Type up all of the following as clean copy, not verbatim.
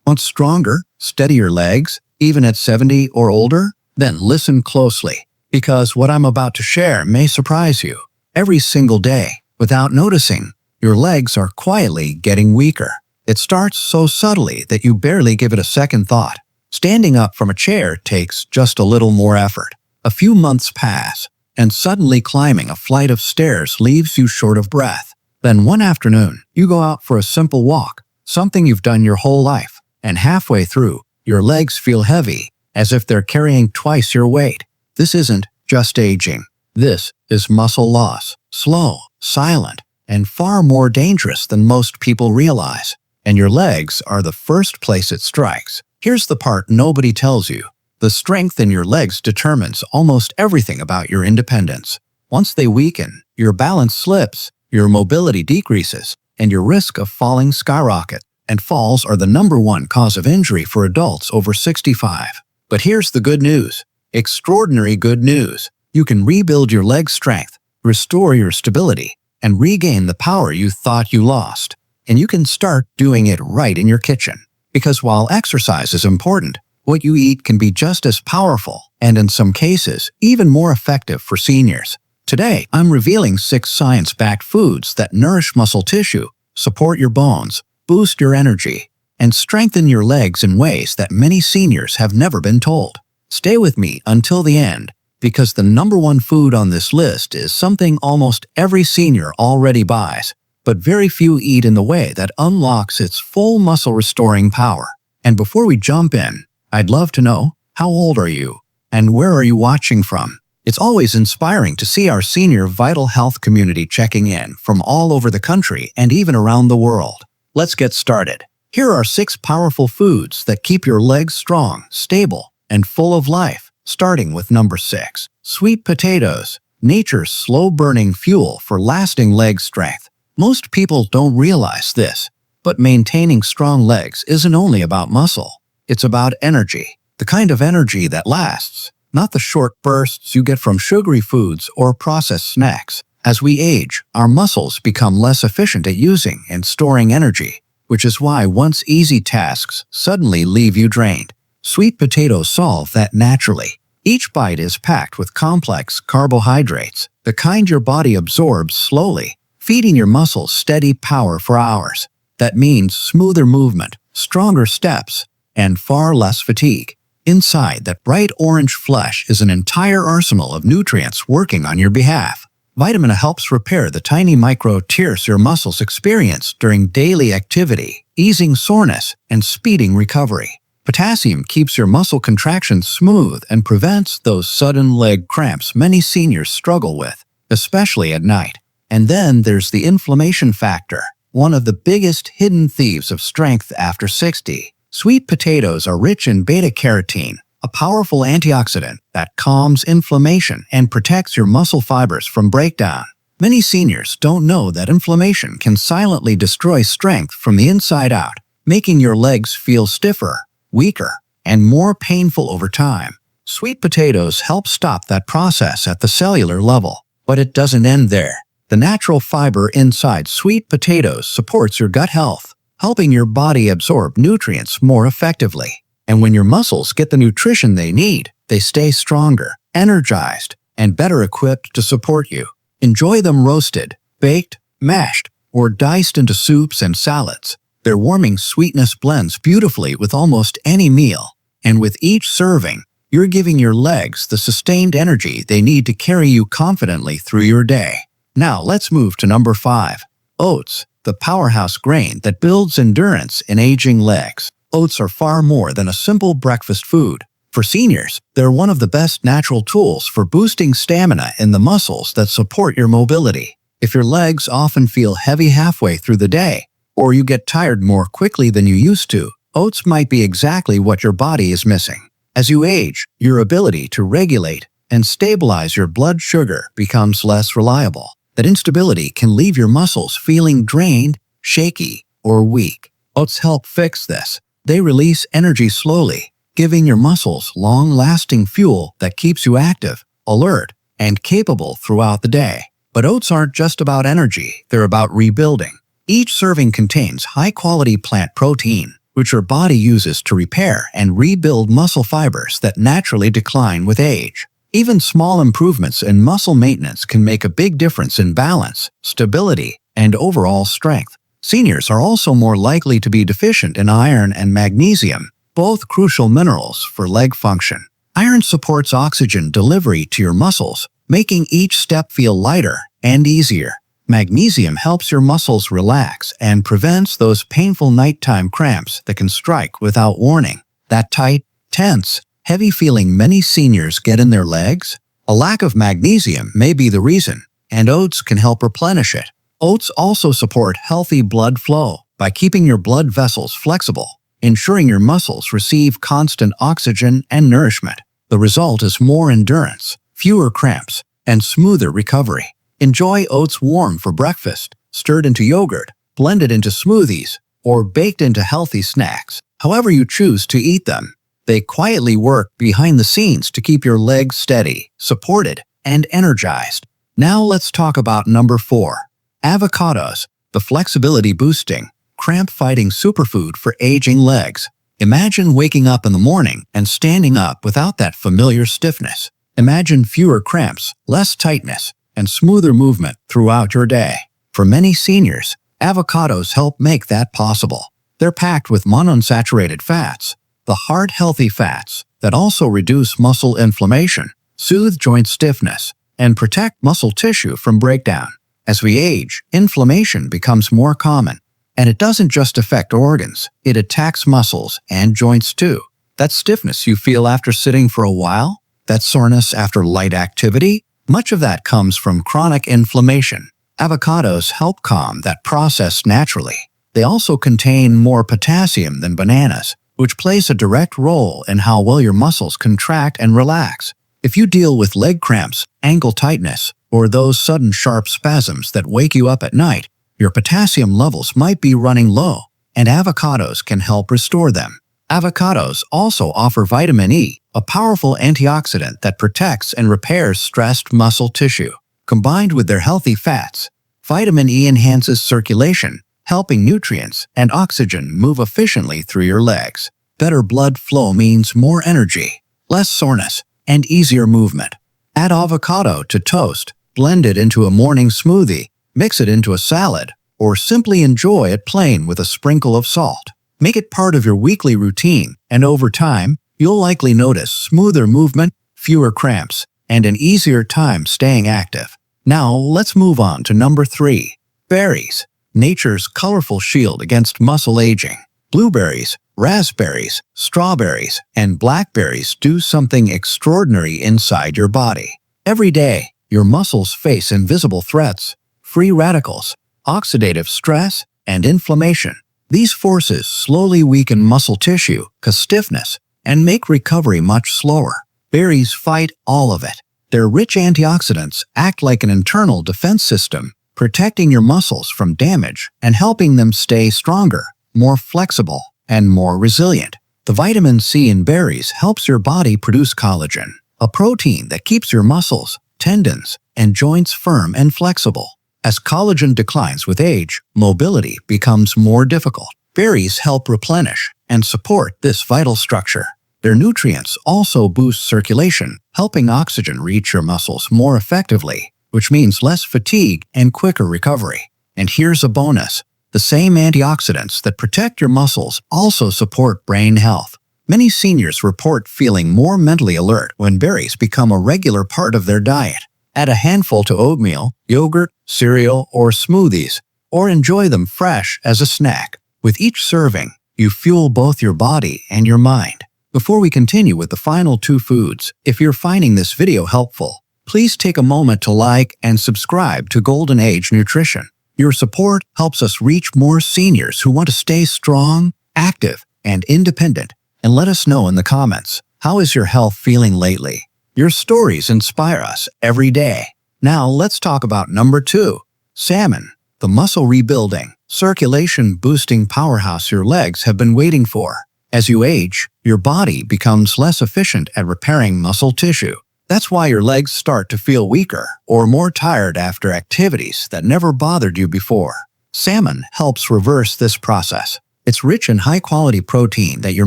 Want stronger, steadier legs, even at 70 or older? Then listen closely, because what I'm about to share may surprise you. Every single day, without noticing, your legs are quietly getting weaker. It starts so subtly that you barely give it a second thought. Standing up from a chair takes just a little more effort. A few months pass, and suddenly climbing a flight of stairs leaves you short of breath. Then one afternoon, you go out for a simple walk, something you've done your whole life, and halfway through, your legs feel heavy, as if they're carrying twice your weight. This isn't just aging. This is muscle loss, slow, silent, and far more dangerous than most people realize. And your legs are the first place it strikes. Here's the part nobody tells you. The strength in your legs determines almost everything about your independence. Once they weaken, your balance slips, your mobility decreases, and your risk of falling skyrockets. And falls are the #1 cause of injury for adults over 65. But here's the good news. Extraordinary good news. You can rebuild your leg strength, restore your stability, and regain the power you thought you lost. And you can start doing it right in your kitchen. Because while exercise is important, what you eat can be just as powerful, and in some cases, even more effective for seniors. Today, I'm revealing 6 science-backed foods that nourish muscle tissue, support your bones, boost your energy, and strengthen your legs in ways that many seniors have never been told. Stay with me until the end, because the #1 food on this list is something almost every senior already buys, but very few eat in the way that unlocks its full muscle-restoring power. And before we jump in, I'd love to know, how old are you? And where are you watching from? It's always inspiring to see our senior vital health community checking in from all over the country and even around the world. Let's get started. Here are 6 powerful foods that keep your legs strong, stable, and full of life, starting with number 6. Sweet potatoes, nature's slow-burning fuel for lasting leg strength. Most people don't realize this, but maintaining strong legs isn't only about muscle. It's about energy, the kind of energy that lasts, not the short bursts you get from sugary foods or processed snacks. As we age, our muscles become less efficient at using and storing energy, which is why once easy tasks suddenly leave you drained. Sweet potatoes solve that naturally. Each bite is packed with complex carbohydrates, the kind your body absorbs slowly, feeding your muscles steady power for hours. That means smoother movement, stronger steps, and far less fatigue. Inside that bright orange flesh is an entire arsenal of nutrients working on your behalf. Vitamin A helps repair the tiny micro-tears your muscles experience during daily activity, easing soreness and speeding recovery. Potassium keeps your muscle contractions smooth and prevents those sudden leg cramps many seniors struggle with, especially at night. And then there's the inflammation factor, one of the biggest hidden thieves of strength after 60. Sweet potatoes are rich in beta-carotene, a powerful antioxidant that calms inflammation and protects your muscle fibers from breakdown. Many seniors don't know that inflammation can silently destroy strength from the inside out, making your legs feel stiffer, weaker, and more painful over time. Sweet potatoes help stop that process at the cellular level, but it doesn't end there. The natural fiber inside sweet potatoes supports your gut health, helping your body absorb nutrients more effectively. And when your muscles get the nutrition they need, they stay stronger, energized, and better equipped to support you. Enjoy them roasted, baked, mashed, or diced into soups and salads. Their warming sweetness blends beautifully with almost any meal. And with each serving, you're giving your legs the sustained energy they need to carry you confidently through your day. Now let's move to number 5. Oats, the powerhouse grain that builds endurance in aging legs. Oats are far more than a simple breakfast food. For seniors, they're one of the best natural tools for boosting stamina in the muscles that support your mobility. If your legs often feel heavy halfway through the day, or you get tired more quickly than you used to, oats might be exactly what your body is missing. As you age, your ability to regulate and stabilize your blood sugar becomes less reliable. That instability can leave your muscles feeling drained, shaky, or weak. Oats help fix this. They release energy slowly, giving your muscles long-lasting fuel that keeps you active, alert, and capable throughout the day. But oats aren't just about energy, they're about rebuilding. Each serving contains high-quality plant protein, which your body uses to repair and rebuild muscle fibers that naturally decline with age. Even small improvements in muscle maintenance can make a big difference in balance, stability, and overall strength. Seniors are also more likely to be deficient in iron and magnesium, both crucial minerals for leg function. Iron supports oxygen delivery to your muscles, making each step feel lighter and easier. Magnesium helps your muscles relax and prevents those painful nighttime cramps that can strike without warning. That tight, tense, heavy feeling many seniors get in their legs? A lack of magnesium may be the reason, and oats can help replenish it. Oats also support healthy blood flow by keeping your blood vessels flexible, ensuring your muscles receive constant oxygen and nourishment. The result is more endurance, fewer cramps, and smoother recovery. Enjoy oats warm for breakfast, stirred into yogurt, blended into smoothies, or baked into healthy snacks. However you choose to eat them, they quietly work behind the scenes to keep your legs steady, supported, and energized. Now let's talk about number 4. Avocados, the flexibility-boosting, cramp-fighting superfood for aging legs. Imagine waking up in the morning and standing up without that familiar stiffness. Imagine fewer cramps, less tightness, and smoother movement throughout your day. For many seniors, avocados help make that possible. They're packed with monounsaturated fats, the heart-healthy fats that also reduce muscle inflammation, soothe joint stiffness, and protect muscle tissue from breakdown. As we age, inflammation becomes more common, and it doesn't just affect organs, it attacks muscles and joints too. That stiffness you feel after sitting for a while, that soreness after light activity, much of that comes from chronic inflammation. Avocados help calm that process naturally. They also contain more potassium than bananas, which plays a direct role in how well your muscles contract and relax. If you deal with leg cramps, ankle tightness, or those sudden sharp spasms that wake you up at night, your potassium levels might be running low, and avocados can help restore them. Avocados also offer vitamin E, a powerful antioxidant that protects and repairs stressed muscle tissue. Combined with their healthy fats, vitamin E enhances circulation, helping nutrients and oxygen move efficiently through your legs. Better blood flow means more energy, less soreness, and easier movement. Add avocado to toast, blend it into a morning smoothie, mix it into a salad, or simply enjoy it plain with a sprinkle of salt. Make it part of your weekly routine, and over time, you'll likely notice smoother movement, fewer cramps, and an easier time staying active. Now, let's move on to number 3. Berries, nature's colorful shield against muscle aging. Blueberries, raspberries, strawberries, and blackberries do something extraordinary inside your body. Every day, your muscles face invisible threats, free radicals, oxidative stress, and inflammation. These forces slowly weaken muscle tissue, cause stiffness, and make recovery much slower. Berries fight all of it. Their rich antioxidants act like an internal defense system, protecting your muscles from damage and helping them stay stronger, more flexible, and more resilient. The vitamin C in berries helps your body produce collagen, a protein that keeps your muscles, tendons, and joints firm and flexible. As collagen declines with age, mobility becomes more difficult. Berries help replenish and support this vital structure. Their nutrients also boost circulation, helping oxygen reach your muscles more effectively, which means less fatigue and quicker recovery. And here's a bonus. The same antioxidants that protect your muscles also support brain health. Many seniors report feeling more mentally alert when berries become a regular part of their diet. Add a handful to oatmeal, yogurt, cereal, or smoothies, or enjoy them fresh as a snack. With each serving, you fuel both your body and your mind. Before we continue with the final 2 foods, if you're finding this video helpful, please take a moment to like and subscribe to Golden Age Nutrition. Your support helps us reach more seniors who want to stay strong, active, and independent. And let us know in the comments, how is your health feeling lately? Your stories inspire us every day. Now let's talk about number 2, salmon, the muscle rebuilding, circulation boosting powerhouse your legs have been waiting for. As you age, your body becomes less efficient at repairing muscle tissue. That's why your legs start to feel weaker or more tired after activities that never bothered you before. Salmon helps reverse this process. It's rich in high-quality protein that your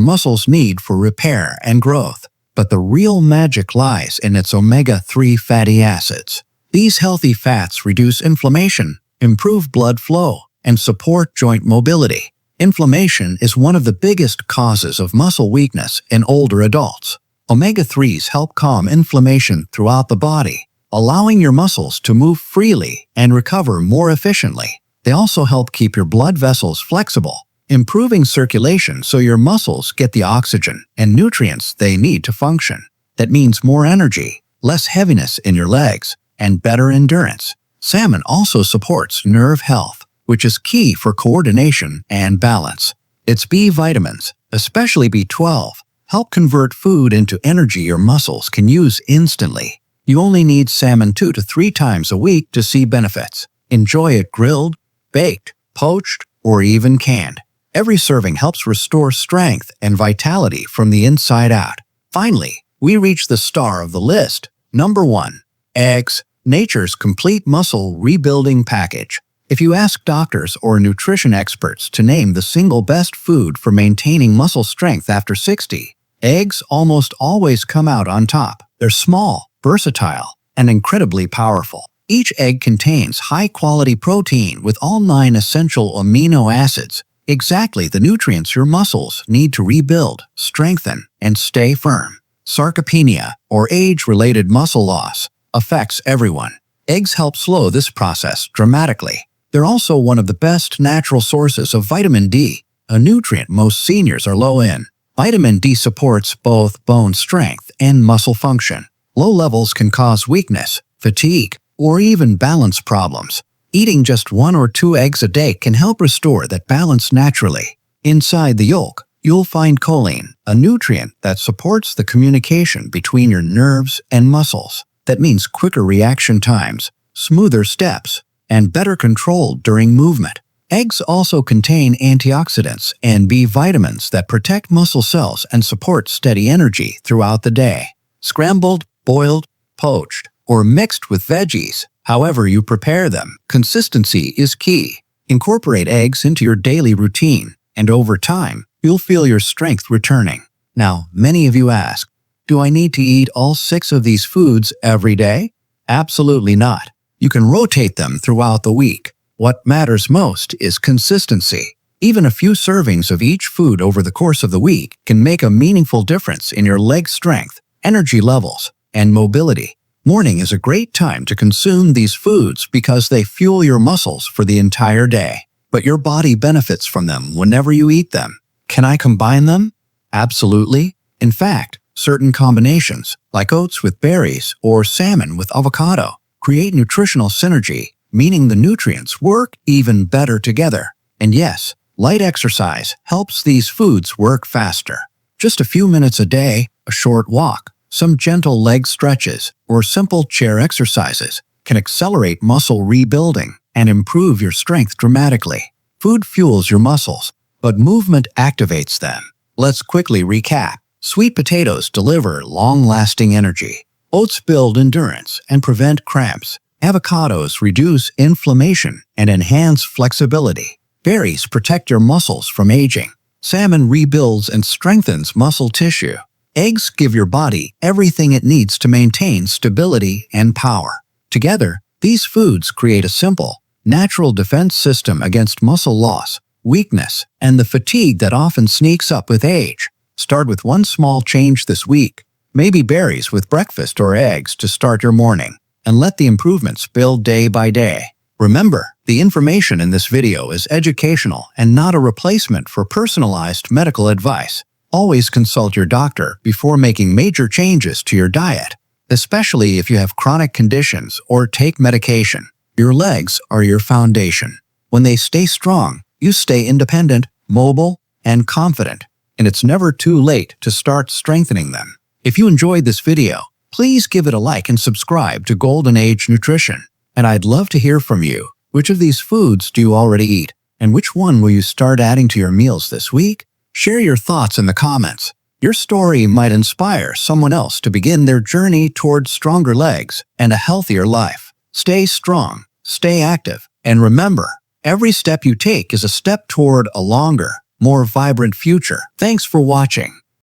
muscles need for repair and growth. But the real magic lies in its omega-3 fatty acids. These healthy fats reduce inflammation, improve blood flow, and support joint mobility. Inflammation is one of the biggest causes of muscle weakness in older adults. Omega-3s help calm inflammation throughout the body, allowing your muscles to move freely and recover more efficiently. They also help keep your blood vessels flexible, improving circulation so your muscles get the oxygen and nutrients they need to function. That means more energy, less heaviness in your legs, and better endurance. Salmon also supports nerve health, which is key for coordination and balance. Its B vitamins, especially B12, help convert food into energy your muscles can use instantly. You only need salmon 2 to 3 times a week to see benefits. Enjoy it grilled, baked, poached, or even canned. Every serving helps restore strength and vitality from the inside out. Finally, we reach the star of the list. Number 1. Eggs, nature's complete muscle rebuilding package. If you ask doctors or nutrition experts to name the single best food for maintaining muscle strength after 60, eggs almost always come out on top. They're small, versatile, and incredibly powerful. Each egg contains high-quality protein with all 9 essential amino acids, exactly the nutrients your muscles need to rebuild, strengthen, and stay firm. Sarcopenia, or age-related muscle loss, affects everyone. Eggs help slow this process dramatically. They're also one of the best natural sources of vitamin D, a nutrient most seniors are low in. Vitamin D supports both bone strength and muscle function. Low levels can cause weakness, fatigue, or even balance problems. Eating just 1 or 2 eggs a day can help restore that balance naturally. Inside the yolk, you'll find choline, a nutrient that supports the communication between your nerves and muscles. That means quicker reaction times, smoother steps, and better control during movement. Eggs also contain antioxidants and B vitamins that protect muscle cells and support steady energy throughout the day. Scrambled, boiled, poached, or mixed with veggies, however you prepare them, consistency is key. Incorporate eggs into your daily routine, and over time, you'll feel your strength returning. Now, many of you ask, do I need to eat all 6 of these foods every day? Absolutely not. You can rotate them throughout the week. What matters most is consistency. Even a few servings of each food over the course of the week can make a meaningful difference in your leg strength, energy levels, and mobility. Morning is a great time to consume these foods because they fuel your muscles for the entire day. But your body benefits from them whenever you eat them. Can I combine them? Absolutely. In fact, certain combinations, like oats with berries or salmon with avocado, create nutritional synergy, meaning the nutrients work even better together. And yes, light exercise helps these foods work faster. Just a few minutes a day, a short walk, some gentle leg stretches, or simple chair exercises can accelerate muscle rebuilding and improve your strength dramatically. Food fuels your muscles, but movement activates them. Let's quickly recap. Sweet potatoes deliver long-lasting energy. Oats build endurance and prevent cramps. Avocados reduce inflammation and enhance flexibility. Berries protect your muscles from aging. Salmon rebuilds and strengthens muscle tissue. Eggs give your body everything it needs to maintain stability and power. Together, these foods create a simple, natural defense system against muscle loss, weakness, and the fatigue that often sneaks up with age. Start with one small change this week. Maybe berries with breakfast or eggs to start your morning, and let the improvements build day by day. Remember, the information in this video is educational and not a replacement for personalized medical advice. Always consult your doctor before making major changes to your diet, especially if you have chronic conditions or take medication. Your legs are your foundation. When they stay strong, you stay independent, mobile, and confident, and it's never too late to start strengthening them. If you enjoyed this video, please give it a like and subscribe to Golden Age Nutrition. And I'd love to hear from you. Which of these foods do you already eat? And which one will you start adding to your meals this week? Share your thoughts in the comments. Your story might inspire someone else to begin their journey toward stronger legs and a healthier life. Stay strong, stay active, and remember, every step you take is a step toward a longer, more vibrant future. Thanks for watching.